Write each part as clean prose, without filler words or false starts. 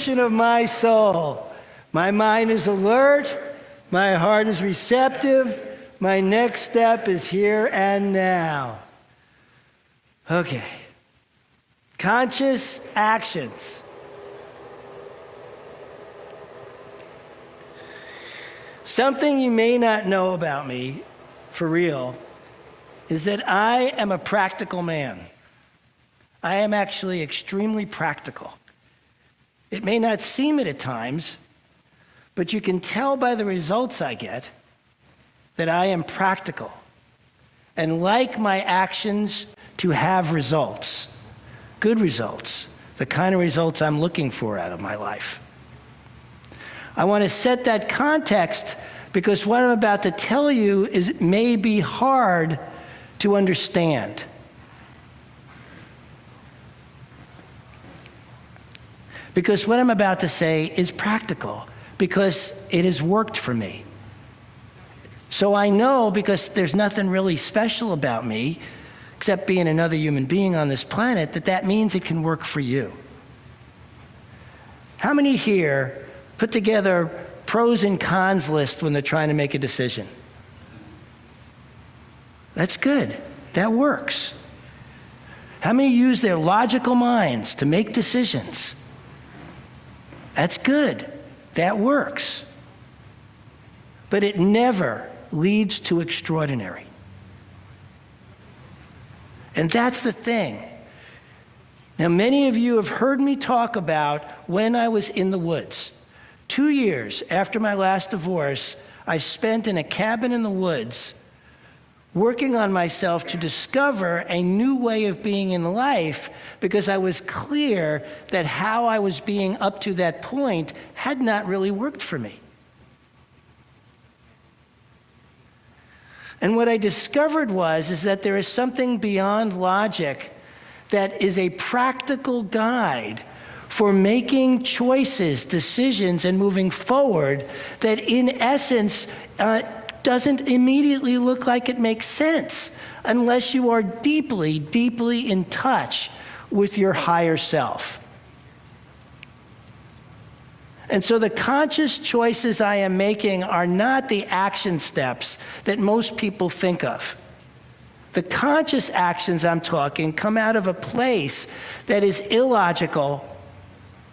evolution of my soul. My mind is alert, my heart is receptive, my next step is here and now. Okay. Conscious actions. Something you may not know about me, for real, is that I am a practical man. I am actually extremely practical. It may not seem it at times, but you can tell by the results I get that I am practical and like my actions to have results, good results, the kind of results I'm looking for out of my life. I want to set that context because what I'm about to tell you may be hard to understand. Because what I'm about to say is practical, because it has worked for me. So I know, because there's nothing really special about me, except being another human being on this planet, that means it can work for you. How many here put together pros and cons list when they're trying to make a decision? That's good. That works. How many use their logical minds to make decisions? That's good. That works. But it never leads to extraordinary. And that's the thing. Now, many of you have heard me talk about when I was in the woods. 2 years after my last divorce, I spent in a cabin in the woods working on myself to discover a new way of being in life, because I was clear that how I was being up to that point had not really worked for me. And what I discovered is that there is something beyond logic that is a practical guide for making choices, decisions, and moving forward that in essence doesn't immediately look like it makes sense unless you are deeply, deeply in touch with your higher self. And so the conscious choices I am making are not the action steps that most people think of. The conscious actions I'm talking come out of a place that is illogical,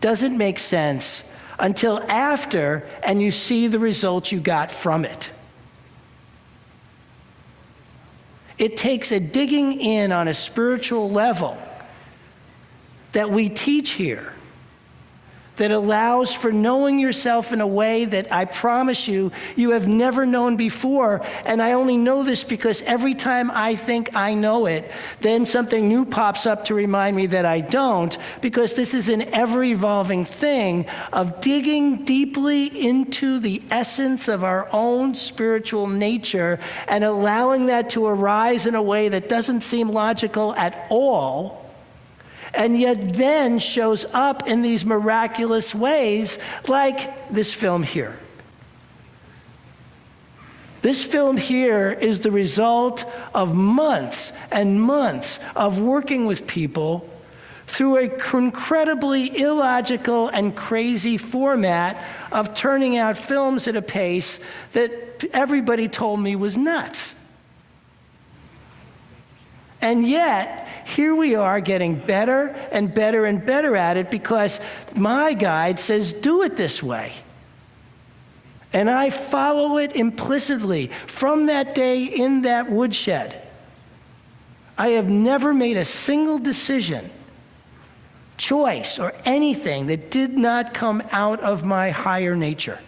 doesn't make sense until after, and you see the results you got from it. It takes a digging in on a spiritual level that we teach here that allows for knowing yourself in a way that I promise you, you have never known before. And I only know this because every time I think I know it, then something new pops up to remind me that I don't, because this is an ever-evolving thing of digging deeply into the essence of our own spiritual nature and allowing that to arise in a way that doesn't seem logical at all, and yet then shows up in these miraculous ways, like this film here. This film here is the result of months and months of working with people through an incredibly illogical and crazy format of turning out films at a pace that everybody told me was nuts. And yet, here we are getting better and better and better at it because my guide says, do it this way. And I follow it implicitly from that day in that woodshed. I have never made a single decision, choice, or anything that did not come out of my higher nature.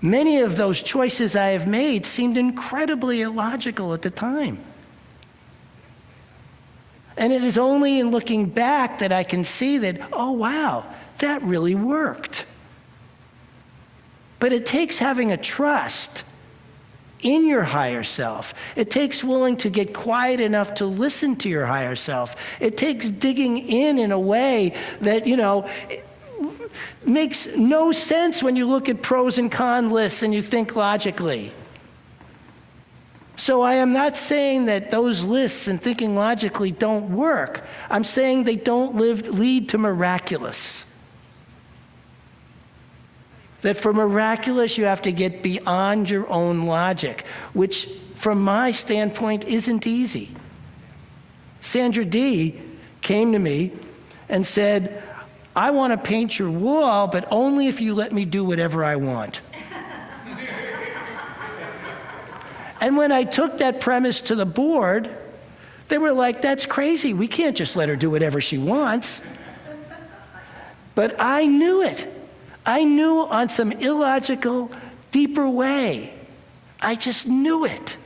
Many of those choices I have made seemed incredibly illogical at the time. And it is only in looking back that I can see that, oh wow, that really worked. But it takes having a trust in your higher self. It takes willing to get quiet enough to listen to your higher self. It takes digging in a way that, makes no sense when you look at pros and cons lists and you think logically. So I am not saying that those lists and thinking logically don't work. I'm saying they don't lead to miraculous. That for miraculous, you have to get beyond your own logic, which from my standpoint isn't easy. Sandra D came to me and said, I want to paint your wall, but only if you let me do whatever I want. And when I took that premise to the board, they were like, that's crazy. We can't just let her do whatever she wants. But I knew it. I knew on some illogical, deeper way. I just knew it.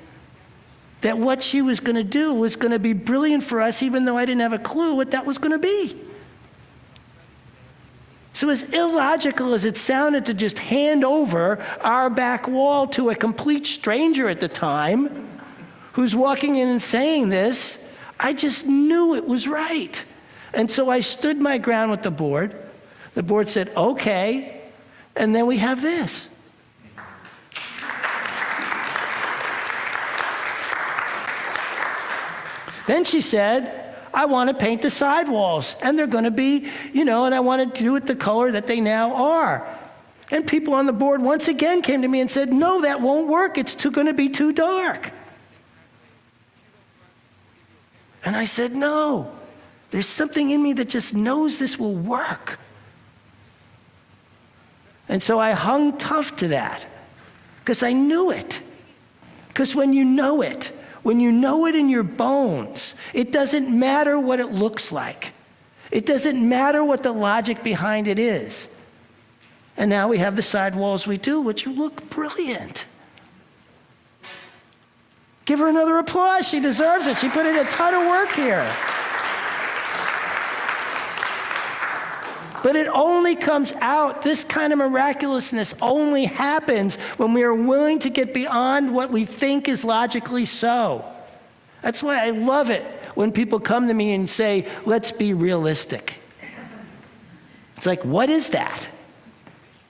That what she was going to do was going to be brilliant for us, even though I didn't have a clue what that was going to be. So as illogical as it sounded to just hand over our back wall to a complete stranger at the time, who's walking in and saying this, I just knew it was right. And so I stood my ground with the board. The board said, okay, and then we have this. Then she said, I want to paint the sidewalls, and they're going to be, and I want to do it the color that they now are. And people on the board once again came to me and said, no, that won't work. It's going to be too dark. And I said, no, there's something in me that just knows this will work. And so I hung tough to that, because I knew it. Because when you know it in your bones, it doesn't matter what it looks like. It doesn't matter what the logic behind it is. And now we have the sidewalls we do, which look brilliant. Give her another applause. She deserves it. She put in a ton of work here. But it only comes out, this kind of miraculousness only happens when we are willing to get beyond what we think is logically so. That's why I love it when people come to me and say, let's be realistic. It's like, what is that?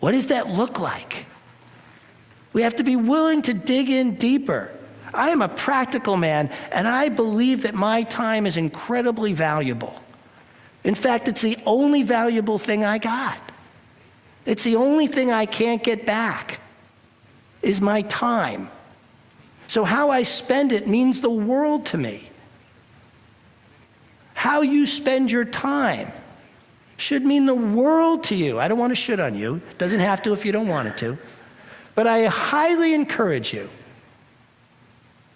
What does that look like? We have to be willing to dig in deeper. I am a practical man, and I believe that my time is incredibly valuable. In fact, it's the only valuable thing I got. It's the only thing I can't get back, is my time. So how I spend it means the world to me. How you spend your time should mean the world to you. I don't want to shit on you. It doesn't have to if you don't want it to. But I highly encourage you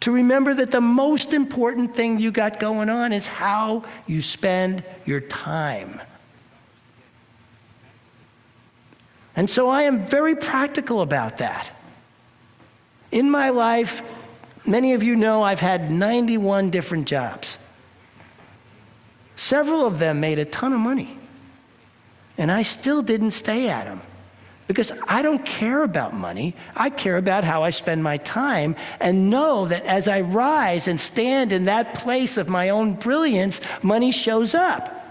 to remember that the most important thing you got going on is how you spend your time. And so I am very practical about that. In my life, many of you know I've had 91 different jobs. Several of them made a ton of money. And I still didn't stay at them. Because I don't care about money. I care about how I spend my time, and know that as I rise and stand in that place of my own brilliance, money shows up.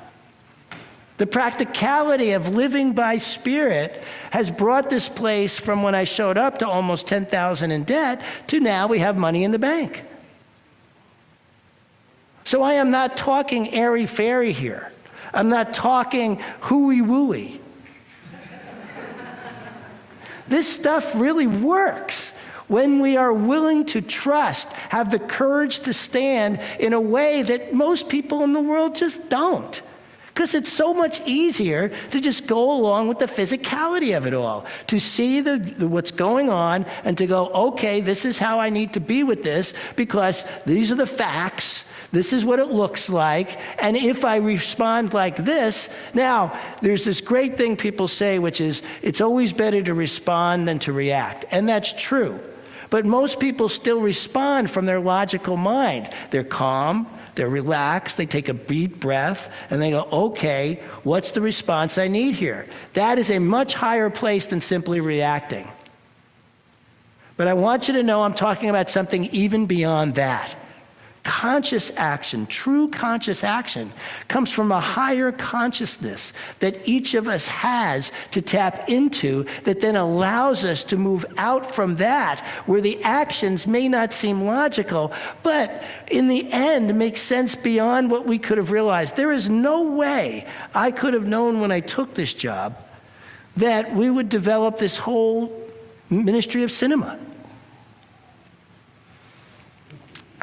The practicality of living by Spirit has brought this place from when I showed up to almost $10,000 in debt to now we have money in the bank. So I am not talking airy-fairy here. I'm not talking hooey-wooey. This stuff really works when we are willing to trust, have the courage to stand in a way that most people in the world just don't. Because it's so much easier to just go along with the physicality of it all, to see what's going on and to go, okay, this is how I need to be with this because these are the facts. This is what it looks like, and if I respond like this, now, there's this great thing people say, which is, it's always better to respond than to react, and that's true. But most people still respond from their logical mind. They're calm, they're relaxed, they take a deep breath, and they go, okay, what's the response I need here? That is a much higher place than simply reacting. But I want you to know I'm talking about something even beyond that. conscious action, true conscious action, comes from a higher consciousness that each of us has to tap into, that then allows us to move out from that, where the actions may not seem logical, but in the end make sense beyond what we could have realized. There is no way I could have known when I took this job that we would develop this whole ministry of cinema.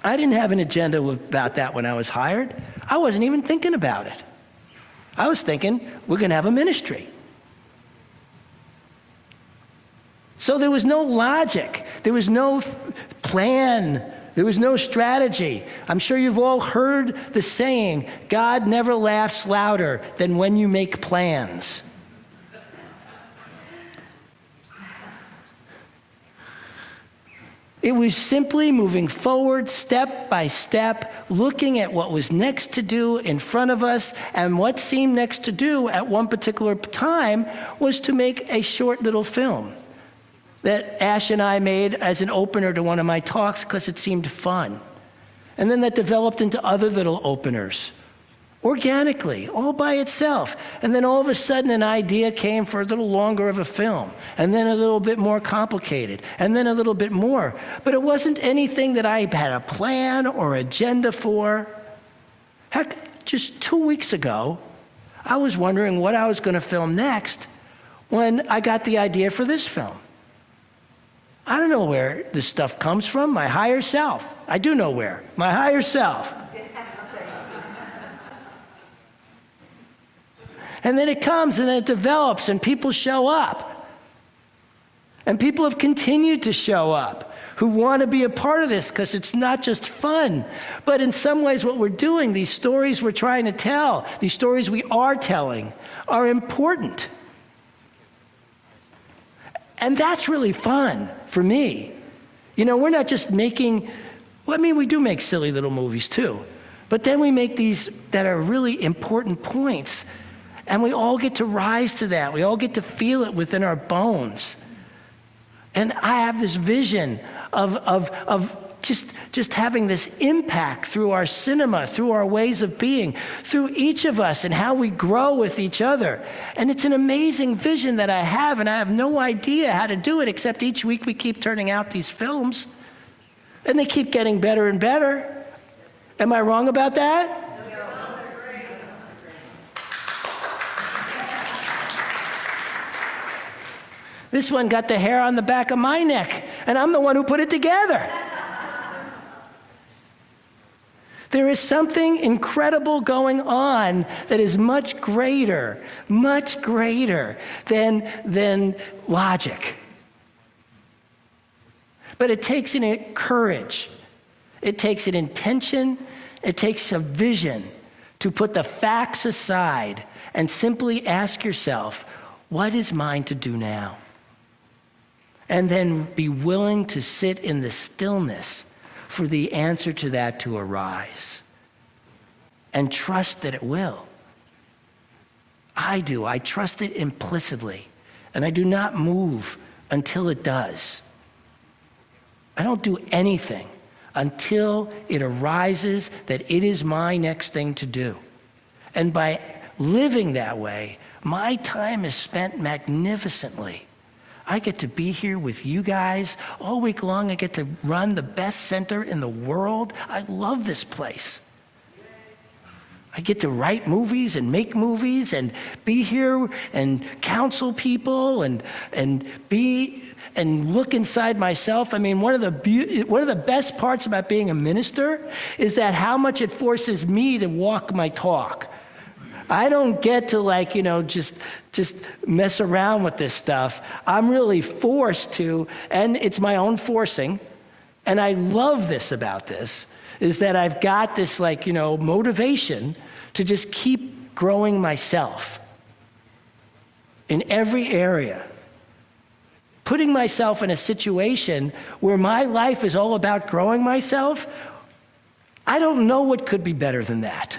I didn't have an agenda about that when I was hired. I wasn't even thinking about it. I was thinking, we're going to have a ministry. So there was no logic. There was no plan. There was no strategy. I'm sure you've all heard the saying, God never laughs louder than when you make plans. It was simply moving forward step by step, looking at what was next to do in front of us, and what seemed next to do at one particular time was to make a short little film that Ash and I made as an opener to one of my talks because it seemed fun. And then that developed into other little openers, organically, all by itself. And then all of a sudden an idea came for a little longer of a film, and then a little bit more complicated, and then a little bit more. But it wasn't anything that I had a plan or agenda for. Heck, just 2 weeks ago, I was wondering what I was going to film next when I got the idea for this film. I don't know where this stuff comes from, my higher self. I do know where, my higher self. And then it comes and then it develops and people show up. And people have continued to show up who want to be a part of this because it's not just fun, but in some ways what we're doing, these stories we're trying to tell, these stories we are telling, are important. And that's really fun for me. You know, we're not just making, well, I mean, we do make silly little movies too, but then we make these that are really important points. And we all get to rise to that. We all get to feel it within our bones. And I have this vision of just having this impact through our cinema, through our ways of being, through each of us and how we grow with each other. And it's an amazing vision that I have, and I have no idea how to do it, except each week we keep turning out these films. And they keep getting better and better. Am I wrong about that? This one got the hair on the back of my neck, and I'm the one who put it together. There is something incredible going on that is much greater than logic. But it takes an courage. It takes an intention. It takes a vision to put the facts aside and simply ask yourself, what is mine to do now? And then be willing to sit in the stillness for the answer to that to arise. And trust that it will. I do. I trust it implicitly. And I do not move until it does. I don't do anything until it arises that it is my next thing to do. And by living that way, my time is spent magnificently. I get to be here with you guys all week long. I get to run the best center in the world. I love this place. I get to write movies and make movies and be here and counsel people and look inside myself. I mean, one of the best parts about being a minister is that how much it forces me to walk my talk. I don't get to just mess around with this stuff. I'm really forced to, and it's my own forcing. And I love this about this, is that I've got this motivation to just keep growing myself in every area. Putting myself in a situation where my life is all about growing myself, I don't know what could be better than that.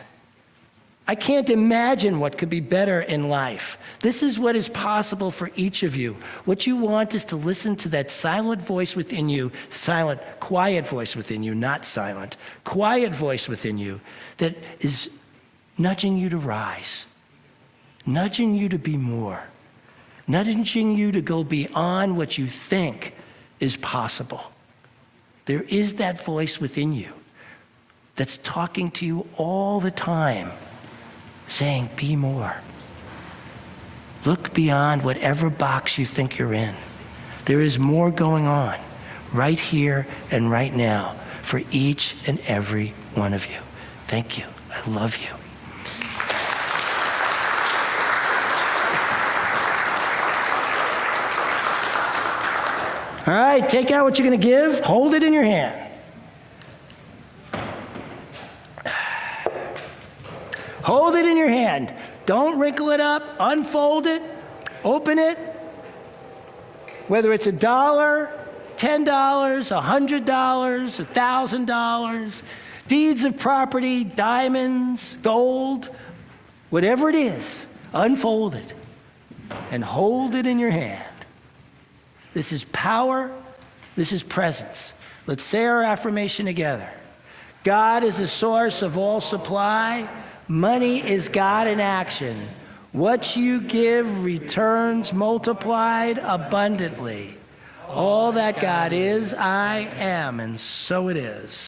I can't imagine what could be better in life. This is what is possible for each of you. What you want is to listen to that silent voice within you, silent, quiet voice within you, not silent, quiet voice within you that is nudging you to rise, nudging you to be more, nudging you to go beyond what you think is possible. There is that voice within you that's talking to you all the time, saying, be more. Look beyond whatever box you think you're in. There is more going on right here and right now for each and every one of you. Thank you. I love you. All right, take out what you're going to give. Hold it in your hand. Hold it in your hand. Don't wrinkle it up. Unfold it. Open it. Whether it's $1, $10, $100, $1,000, deeds of property, diamonds, gold, whatever it is, unfold it and hold it in your hand. This is power. This is presence. Let's say our affirmation together. God is the source of all supply. Money is God in action. What you give returns multiplied abundantly. All that God is, I am, and so it is.